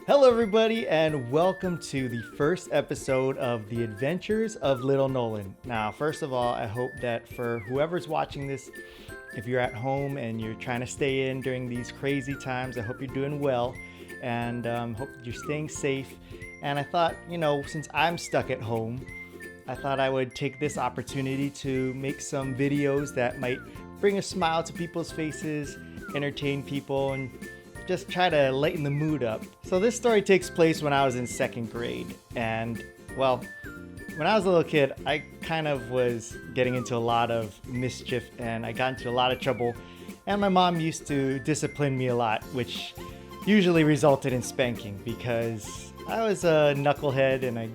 Hello, everybody, and welcome to the first episode of The Adventures of Little Nolan. Now, first of all, I hope that for whoever's watching this, if you're at home and you're trying to stay in during these crazy times, I hope you're doing well and hope that you're staying safe. And I thought, since I'm stuck at home, I thought I would take this opportunity to make some videos that might bring a smile to people's faces, entertain people, and just try to lighten the mood up. So this story takes place when I was in second grade, and well, when I was a little kid, I kind of was getting into a lot of mischief and I got into a lot of trouble, and my mom used to discipline me a lot, which usually resulted in spanking because I was a knucklehead and I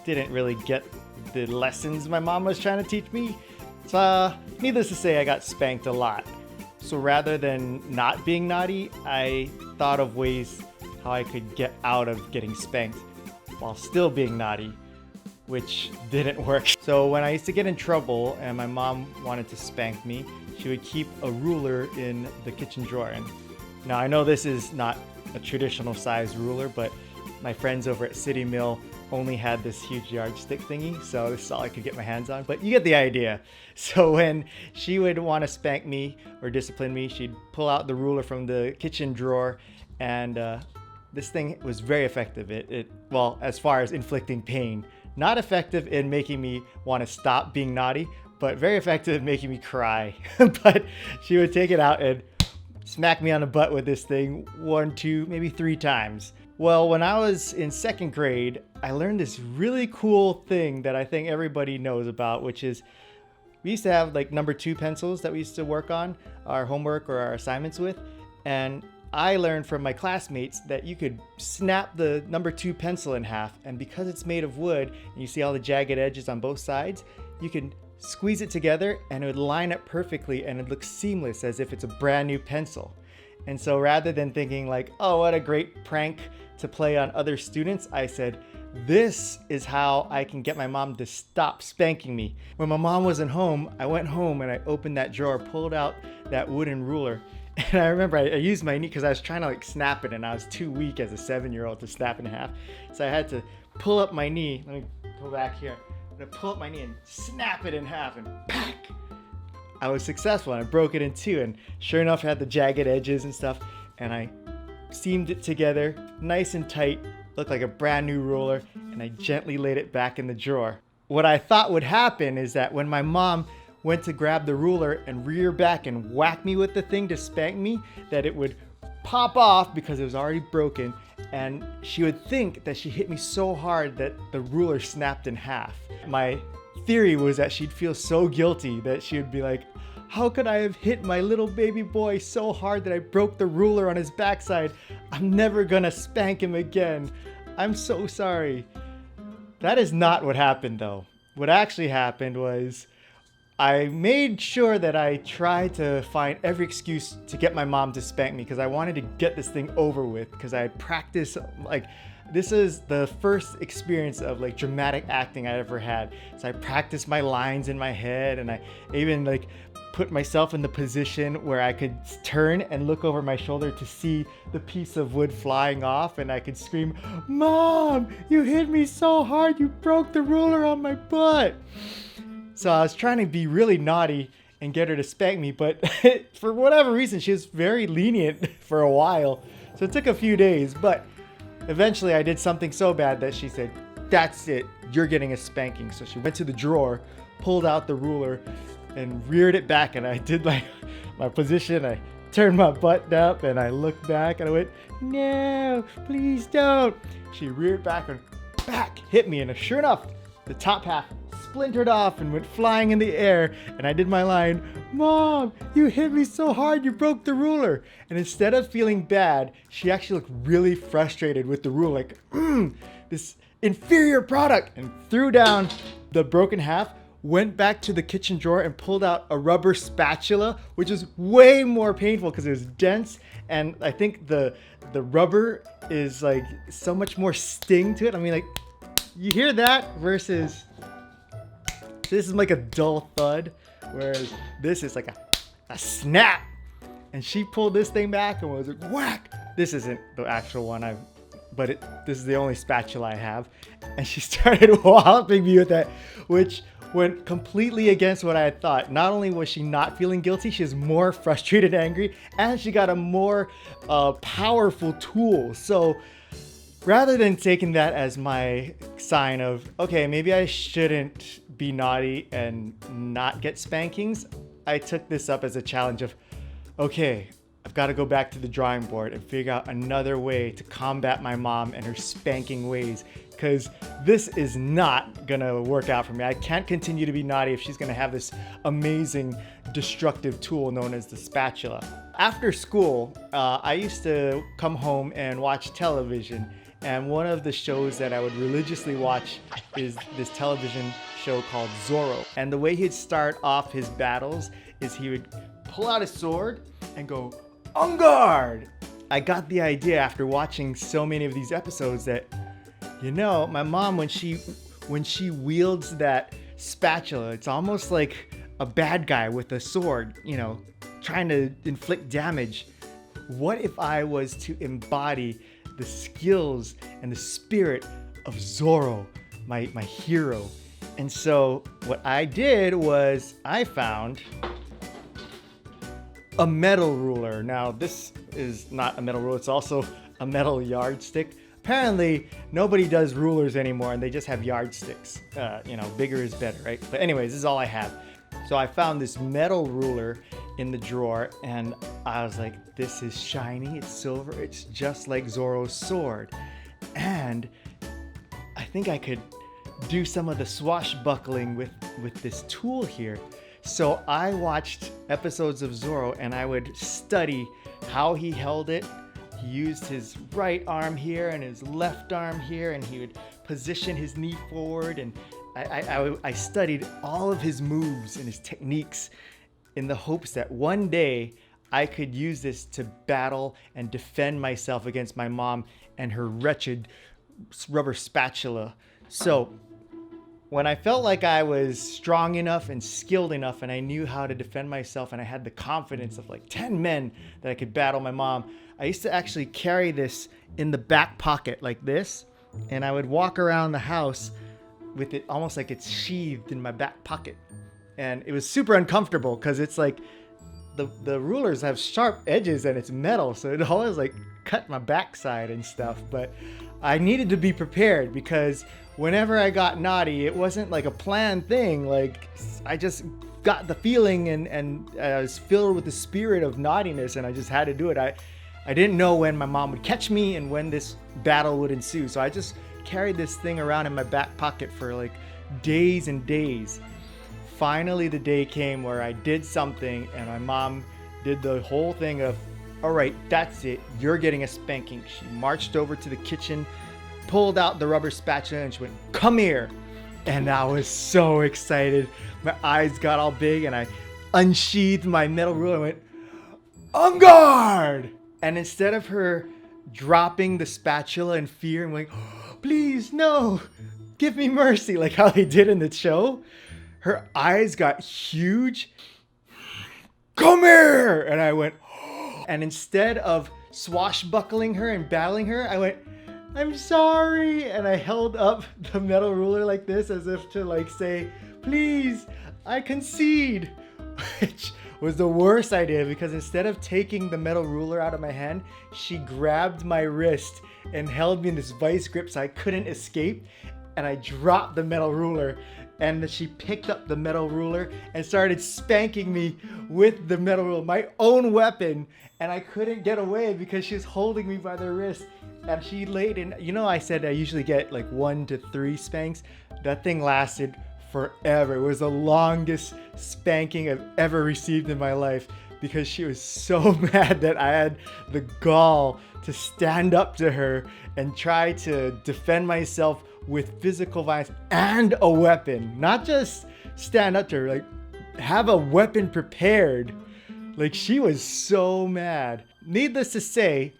didn't really get the lessons my mom was trying to teach me. So needless to say, I got spanked a lot. So rather than not being naughty, I thought of ways how I could get out of getting spanked while still being naughty, which didn't work. So when I used to get in trouble and my mom wanted to spank me, she would keep a ruler in the kitchen drawer. And now I know this is not a traditional size ruler, but my friends over at City Mill only had this huge yardstick thingy, so this is all I could get my hands on, but you get the idea. So when she would want to spank me or discipline me, she'd pull out the ruler from the kitchen drawer, and this thing was very effective. Well, as far as inflicting pain, not effective in making me want to stop being naughty, but very effective in making me cry. But she would take it out and smack me on the butt with this thing 1, 2, maybe 3 times. Well, when I was in second grade, I learned this really cool thing that I think everybody knows about, which is we used to have like number 2 pencils that we used to work on our homework or our assignments with. And I learned from my classmates that you could snap the number 2 pencil in half. And because it's made of wood and you see all the jagged edges on both sides, you can squeeze it together and it would line up perfectly and it looks seamless as if it's a brand new pencil. And so rather than thinking like, oh, what a great prank to play on other students, I said, this is how I can get my mom to stop spanking me. When my mom wasn't home, I went home and I opened that drawer, pulled out that wooden ruler. And I remember I used my knee because I was trying to like snap it and I was too weak as a 7-year-old to snap in half. So I had to pull up my knee. Let me pull back here. I'm gonna pull up my knee and snap it in half and pack. I was successful and I broke it in 2, and sure enough it had the jagged edges and stuff, and I seamed it together nice and tight, looked like a brand new ruler, and I gently laid it back in the drawer. What I thought would happen is that when my mom went to grab the ruler and rear back and whack me with the thing to spank me, that it would pop off because it was already broken, and she would think that she hit me so hard that the ruler snapped in half. My theory was that she'd feel so guilty that she would be like, how could I have hit my little baby boy so hard that I broke the ruler on his backside? I'm never gonna spank him again. I'm so sorry. That is not what happened though. What actually happened was I made sure that I tried to find every excuse to get my mom to spank me because I wanted to get this thing over with, because I had practiced this is the first experience of like dramatic acting I ever had. So I practiced my lines in my head, and I even like put myself in the position where I could turn and look over my shoulder to see the piece of wood flying off, and I could scream, "Mom, you hit me so hard you broke the ruler on my butt." So I was trying to be really naughty and get her to spank me, but for whatever reason she was very lenient for a while. So it took a few days, but eventually I did something so bad that she said, "That's it, you're getting a spanking." So she went to the drawer, pulled out the ruler, and reared it back, and I did my position. I turned my butt up and I looked back and I went, "No, please don't." She reared back and back hit me, and sure enough, the top half splintered off and went flying in the air, and I did my line, "Mom, you hit me so hard you broke the ruler." And instead of feeling bad, she actually looked really frustrated with the ruler, like, this inferior product, and threw down the broken half, went back to the kitchen drawer and pulled out a rubber spatula, which is way more painful because it was dense, and I think the rubber is like so much more sting to it. I mean, like, you hear that versus this is like a dull thud, whereas this is like a snap. And she pulled this thing back and was like, whack. This isn't the actual one. I've but this is the only spatula I have. And she started walloping me with that, which went completely against what I had thought. Not only was she not feeling guilty, she was more frustrated and angry, and she got a more powerful tool. So rather than taking that as my sign of, okay, maybe I shouldn't be naughty and not get spankings, I took this up as a challenge of, okay, I've got to go back to the drawing board and figure out another way to combat my mom and her spanking ways, because this is not gonna work out for me. I can't continue to be naughty if she's gonna have this amazing destructive tool known as the spatula. After school, I used to come home and watch television, and one of the shows that I would religiously watch is this television show called Zorro. And the way he'd start off his battles is he would pull out his sword and go, "On guard!" I got the idea after watching so many of these episodes that, you know, my mom, when she wields that spatula, it's almost like a bad guy with a sword, you know, trying to inflict damage. What if I was to embody the skills and the spirit of Zorro, my hero? And so what I did was I found a metal ruler. Now, this is not a metal ruler, it's also a metal yardstick. Apparently, nobody does rulers anymore and they just have yardsticks. You know, bigger is better, right? But anyways, this is all I have. So I found this metal ruler in the drawer and I was like, this is shiny, it's silver, it's just like Zorro's sword. And I think I could do some of the swashbuckling with this tool here. So I watched episodes of Zorro and I would study how he held it. He used his right arm here and his left arm here, and he would position his knee forward. And I studied all of his moves and his techniques in the hopes that one day I could use this to battle and defend myself against my mom and her wretched rubber spatula. So when I felt like I was strong enough and skilled enough and I knew how to defend myself and I had the confidence of like 10 men that I could battle my mom, I used to actually carry this in the back pocket like this, and I would walk around the house with it almost like it's sheathed in my back pocket. And it was super uncomfortable because it's like the rulers have sharp edges and it's metal, so it always like cut my backside and stuff. But I needed to be prepared because whenever I got naughty, it wasn't like a planned thing. Like, I just got the feeling and I was filled with the spirit of naughtiness and I just had to do it. I didn't know when my mom would catch me and when this battle would ensue. So I just carried this thing around in my back pocket for like days and days. Finally, the day came where I did something and my mom did the whole thing of, all right, that's it, you're getting a spanking. She marched over to the kitchen, pulled out the rubber spatula and she went, come here. And I was so excited. My eyes got all big and I unsheathed my metal ruler and went, on guard! And instead of her dropping the spatula in fear and like, oh, please, no, give me mercy, like how they did in the show, her eyes got huge. Come here! And I went, oh. And instead of swashbuckling her and battling her, I went, I'm sorry. And I held up the metal ruler like this as if to like say, please, I concede. Which was the worst idea because instead of taking the metal ruler out of my hand, she grabbed my wrist and held me in this vice grip so I couldn't escape. And I dropped the metal ruler and she picked up the metal ruler and started spanking me with the metal ruler, my own weapon. And I couldn't get away because she was holding me by the wrist. And she laid in, you know, I said I usually get like 1 to 3 spanks. That thing lasted forever. It was the longest spanking I've ever received in my life because she was so mad that I had the gall to stand up to her and try to defend myself with physical violence and a weapon. Not just stand up to her, like have a weapon prepared. Like, she was so mad. Needless to say,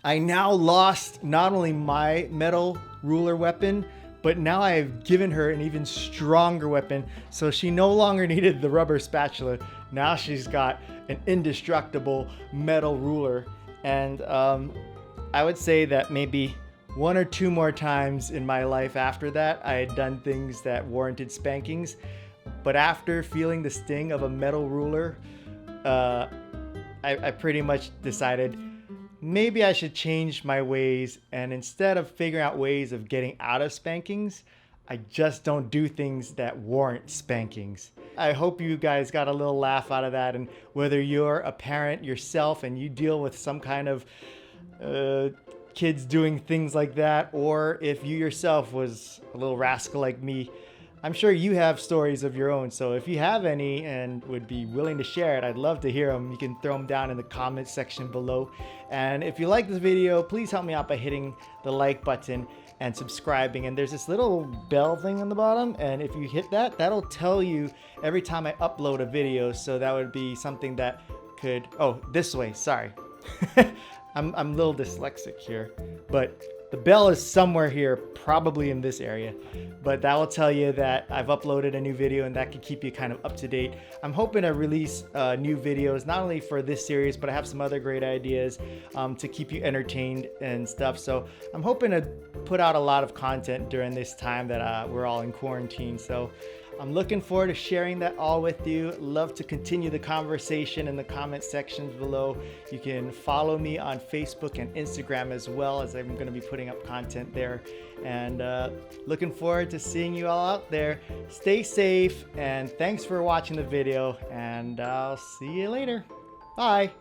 I now lost not only my metal ruler weapon, but now I have given her an even stronger weapon. So she no longer needed the rubber spatula. Now she's got an indestructible metal ruler. And I would say that maybe one or two more times in my life after that, I had done things that warranted spankings. But after feeling the sting of a metal ruler, I pretty much decided maybe I should change my ways. And instead of figuring out ways of getting out of spankings, I just don't do things that warrant spankings. I hope you guys got a little laugh out of that. And whether you're a parent yourself and you deal with some kind of kids doing things like that, or if you yourself was a little rascal like me, I'm sure you have stories of your own. So if you have any and would be willing to share it, I'd love to hear them. You can throw them down in the comments section below. And if you like this video, please help me out by hitting the like button and subscribing. And there's this little bell thing on the bottom, and if you hit that, that'll tell you every time I upload a video. So that would be something that could, oh, this way, sorry. I'm a little dyslexic here, but the bell is somewhere here, probably in this area, but that will tell you that I've uploaded a new video, and that can keep you kind of up to date. I'm hoping to release new videos, not only for this series, but I have some other great ideas to keep you entertained and stuff. So I'm hoping to put out a lot of content during this time that we're all in quarantine. So I'm looking forward to sharing that all with you. Love to continue the conversation in the comment sections below. You can follow me on Facebook and Instagram as well, as I'm going to be putting up content there. And looking forward to seeing you all out there. Stay safe, and thanks for watching the video, and I'll see you later. Bye.